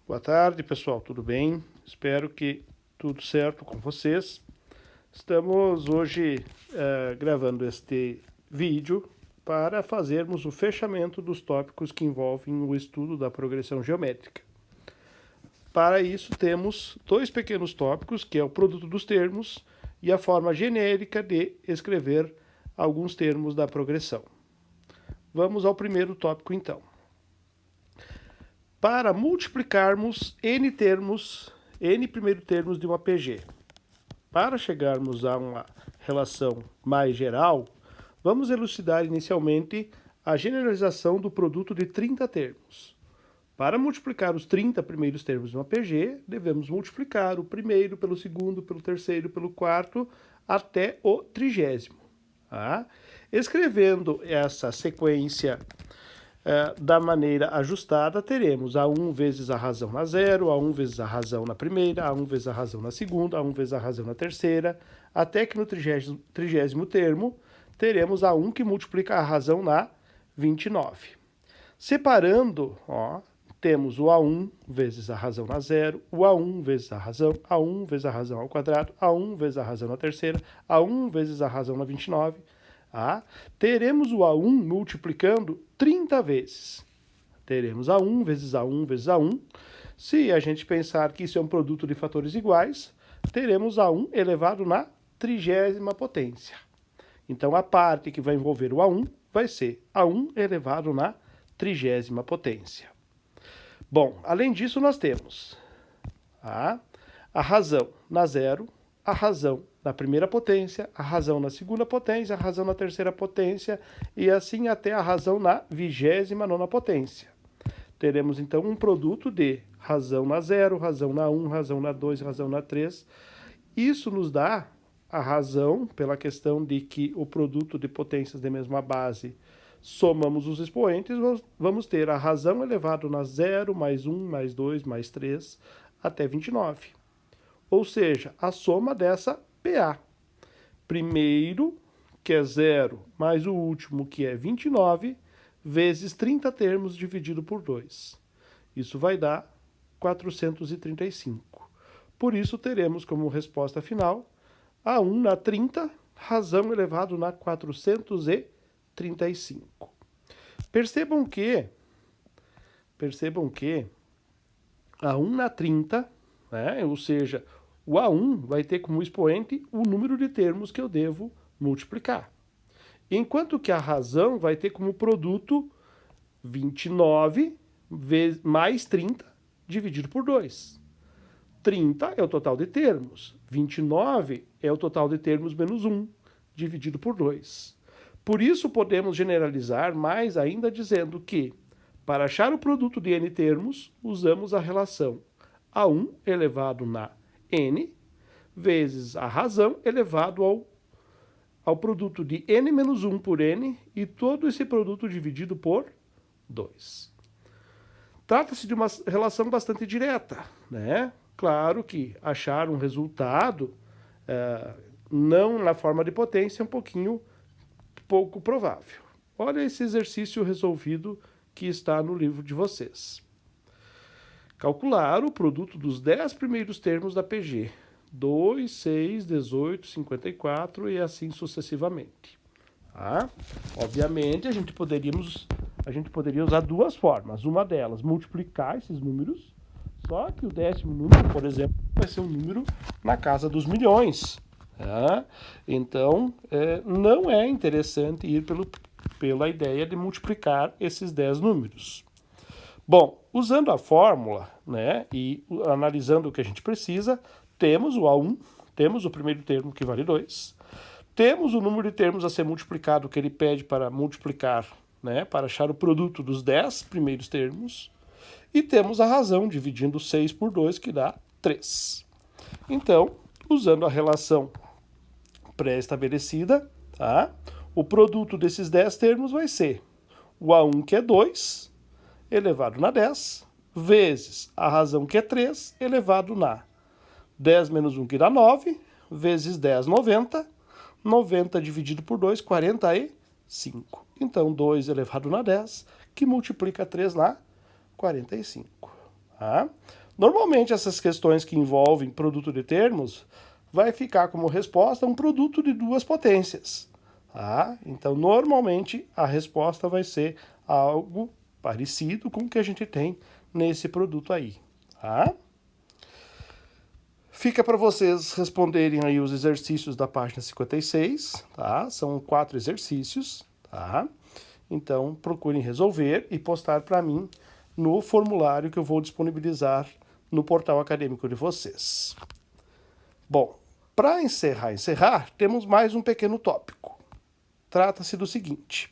Boa tarde, pessoal, tudo bem? Espero que tudo certo com vocês. Estamos hoje gravando este vídeo para fazermos o fechamento dos tópicos que envolvem o estudo da progressão geométrica. Para isso, temos dois pequenos tópicos, que é o produto dos termos e a forma genérica de escrever alguns termos da progressão. Vamos ao primeiro tópico, então. Para multiplicarmos n primeiros termos de uma PG, para chegarmos a uma relação mais geral, vamos elucidar inicialmente a generalização do produto de 30 termos. Para multiplicar os 30 primeiros termos de uma PG, devemos multiplicar o primeiro pelo segundo, pelo terceiro, pelo quarto, até o 30º. Tá? Escrevendo essa sequência da maneira ajustada, teremos A1 vezes a razão na zero, A1 vezes a razão na primeira, A1 vezes a razão na segunda, A1 vezes a razão na terceira, até que no 30º termo, teremos A1 que multiplica a razão na 29. Separando, temos o A1 vezes a razão na zero, o A1 vezes a razão, A1 vezes a razão ao quadrado, A1 vezes a razão na terceira, A1 vezes a razão na 29, teremos o A1 multiplicando 30 vezes. Teremos A1 vezes A1 vezes A1. Se a gente pensar que isso é um produto de fatores iguais, teremos A1 elevado na 30ª potência. Então, a parte que vai envolver o A1 vai ser A1 elevado na 30ª potência. Bom, além disso, nós temos a razão na zero, a razão na primeira potência, a razão na segunda potência, a razão na terceira potência e assim até a razão na 29ª potência. Teremos então um produto de razão na 0, razão na 1, razão na 2, razão na 3. Isso nos dá a razão, pela questão de que o produto de potências de mesma base, somamos os expoentes, vamos ter a razão elevado na 0, mais 1, mais 2, mais 3, até 29. Ou seja, a soma dessa PA. Primeiro, que é 0, mais o último, que é 29, vezes 30 termos dividido por 2. Isso vai dar 435. Por isso, teremos como resposta final A1 na 30, razão elevado na 435. Percebam que A1 na 30, ou seja, o A1 vai ter como expoente o número de termos que eu devo multiplicar. Enquanto que a razão vai ter como produto 29 mais 30 dividido por 2. 30 é o total de termos, 29 é o total de termos menos 1 dividido por 2. Por isso, podemos generalizar mais ainda dizendo que, para achar o produto de n termos, usamos a relação A1 elevado na n vezes a razão elevado ao produto de n menos 1 por n e todo esse produto dividido por 2. Trata-se de uma relação bastante direta, né? Claro que achar um resultado não na forma de potência é pouco provável. Olha esse exercício resolvido que está no livro de vocês. Calcular o produto dos 10 primeiros termos da PG. 2, 6, 18, 54 e assim sucessivamente. Obviamente, a gente poderia usar duas formas. Uma delas, multiplicar esses números, só que o 10º número, por exemplo, vai ser um número na casa dos milhões. Então, não é interessante ir pela ideia de multiplicar esses 10 números. Bom, usando a fórmula, e analisando o que a gente precisa, temos o A1, temos o primeiro termo que vale 2, temos o número de termos a ser multiplicado que ele pede para multiplicar, para achar o produto dos 10 primeiros termos, e temos a razão dividindo 6 por 2, que dá 3. Então, usando a relação pré-estabelecida, o produto desses 10 termos vai ser o A1, que é 2, elevado na 10, vezes a razão, que é 3, elevado na 10 menos 1, que dá 9, vezes 10, 90. 90 dividido por 2, 45. Então, 2 elevado na 10, que multiplica 3 na 45. Tá? Normalmente, essas questões que envolvem produto de termos vai ficar como resposta um produto de duas potências. Tá? Então, normalmente, a resposta vai ser algo parecido com o que a gente tem nesse produto aí. Tá? Fica para vocês responderem aí os exercícios da página 56, tá? São 4 exercícios, tá? Então, procurem resolver e postar para mim no formulário que eu vou disponibilizar no portal acadêmico de vocês. Bom, para encerrar, temos mais um pequeno tópico. Trata-se do seguinte: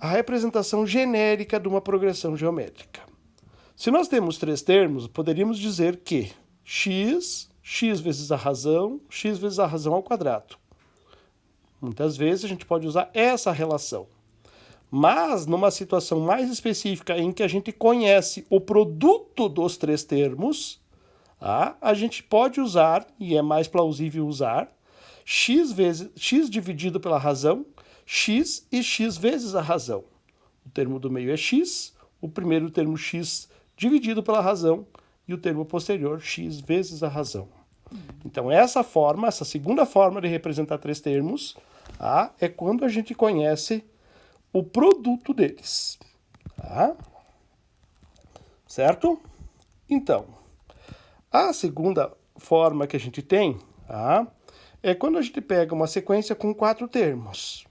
a representação genérica de uma progressão geométrica. Se nós temos 3 termos, poderíamos dizer que x vezes a razão, x vezes a razão ao quadrado. Muitas vezes a gente pode usar essa relação. Mas, numa situação mais específica em que a gente conhece o produto dos 3 termos, a gente pode usar, e é mais plausível usar, x dividido pela razão, x e x vezes a razão. O termo do meio é x, o primeiro termo x dividido pela razão, e o termo posterior, x vezes a razão. Então, essa segunda forma de representar 3 termos, é quando a gente conhece o produto deles. Tá? Certo? Então, a segunda forma que a gente tem é quando a gente pega uma sequência com 4 termos.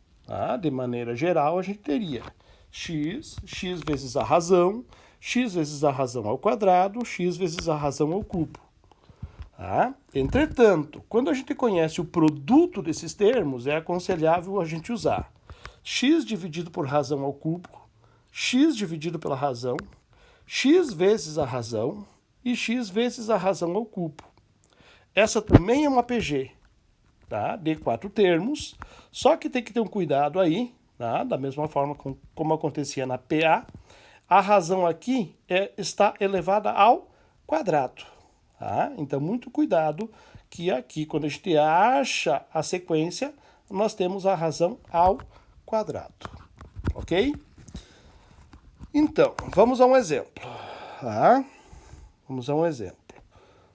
De maneira geral, a gente teria x vezes a razão, x vezes a razão ao quadrado, x vezes a razão ao cubo. Entretanto, quando a gente conhece o produto desses termos, é aconselhável a gente usar x dividido por razão ao cubo, x dividido pela razão, x vezes a razão e x vezes a razão ao cubo. Essa também é uma PG, de 4 termos, só que tem que ter um cuidado aí, da mesma forma como acontecia na PA, a razão aqui está elevada ao quadrado. Então, muito cuidado que aqui, quando a gente acha a sequência, nós temos a razão ao quadrado. Ok? Então, vamos a um exemplo. Vamos a um exemplo.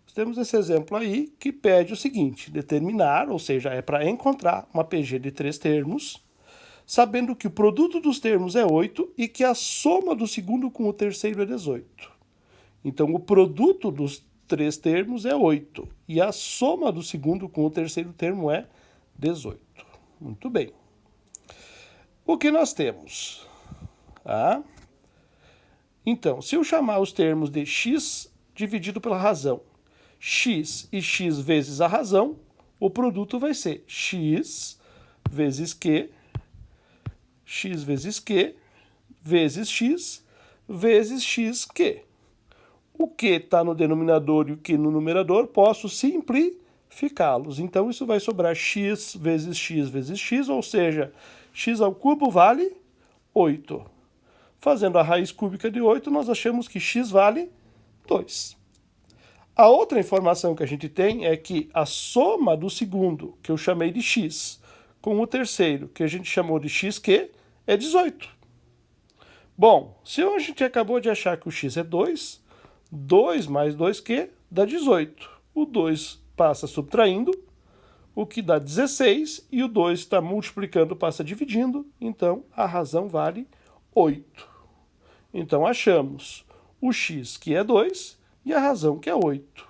Nós temos esse exemplo aí que pede o seguinte: determinar, ou seja, é para encontrar uma PG de 3 termos, sabendo que o produto dos termos é 8 e que a soma do segundo com o terceiro é 18. Então, o produto dos 3 termos é 8 e a soma do segundo com o terceiro termo é 18. Muito bem. O que nós temos? Então, se eu chamar os termos de x dividido pela razão, x e x vezes a razão, o produto vai ser x vezes q vezes x vezes xq. O q está no denominador e o q no numerador, posso simplificá-los. Então, isso vai sobrar x vezes x, ou seja, x ao cubo vale 8. Fazendo a raiz cúbica de 8, nós achamos que x vale 2. A outra informação que a gente tem é que a soma do segundo, que eu chamei de x, com o terceiro, que a gente chamou de xq, é 18. Bom, se a gente acabou de achar que o x é 2, 2 mais 2q dá 18. O 2 passa subtraindo, o que dá 16, e o 2 está multiplicando, passa dividindo, então a razão vale 8. Então achamos o x, que é 2, e a razão, que é 8.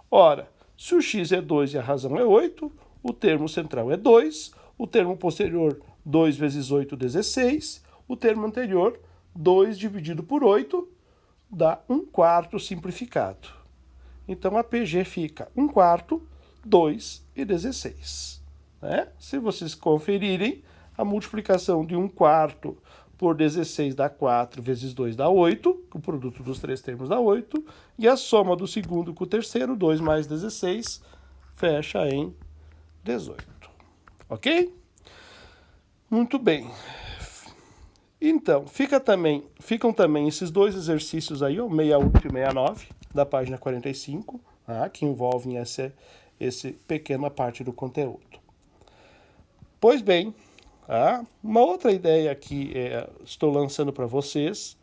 Ora, se o x é 2 e a razão é 8, o termo central é 2, o termo posterior, 2 vezes 8, 16, o termo anterior, 2 dividido por 8, dá 1/4 simplificado. Então, a PG fica 1/4, 2 e 16. Se vocês conferirem, a multiplicação de 1/4 por 16 dá 4, vezes 2 dá 8, o produto dos 3 termos dá 8, e a soma do segundo com o terceiro, 2 mais 16, fecha em 18. Ok? Muito bem. Então, ficam também esses 2 exercícios aí, o 68 e 69, da página 45, que envolvem essa pequena parte do conteúdo. Pois bem, uma outra ideia que estou lançando para vocês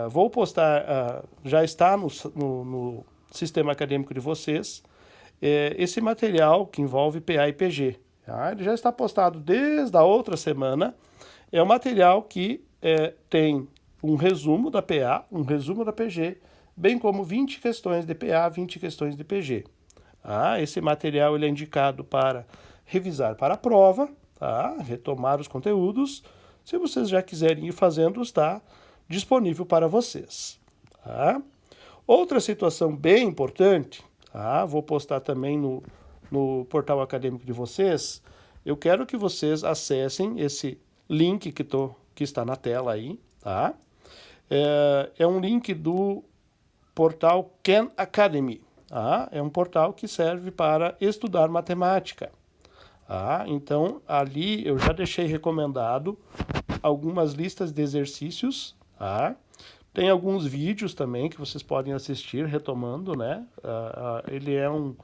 vou postar, já está no sistema acadêmico de vocês, esse material que envolve PA e PG. Tá? Ele já está postado desde a outra semana. É um material que tem um resumo da PA, um resumo da PG, bem como 20 questões de PA, 20 questões de PG. Tá? Esse material ele é indicado para revisar para a prova, tá? Retomar os conteúdos. Se vocês já quiserem ir fazendo, está disponível para vocês. Tá? Outra situação bem importante, tá? Vou postar também no portal acadêmico de vocês. Eu quero que vocês acessem esse link que está na tela aí. Tá? É um link do portal Khan Academy. Tá? É um portal que serve para estudar matemática. Tá? Então, ali eu já deixei recomendado algumas listas de exercícios. Tá? Tem alguns vídeos também que vocês podem assistir, retomando, né? Ele é um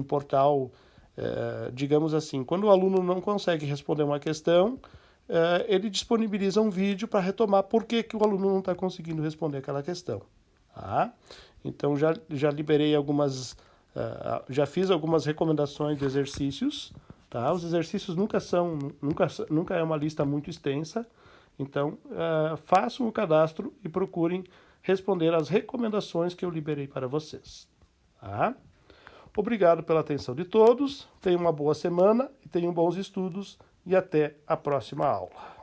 portal, digamos assim, quando o aluno não consegue responder uma questão, ele disponibiliza um vídeo para retomar por que o aluno não está conseguindo responder aquela questão. Tá? Então, já liberei algumas, já fiz algumas recomendações de exercícios. Tá? Os exercícios nunca é uma lista muito extensa. Então, façam o cadastro e procurem responder às recomendações que eu liberei para vocês. Tá? Obrigado pela atenção de todos, tenham uma boa semana e tenham bons estudos e até a próxima aula.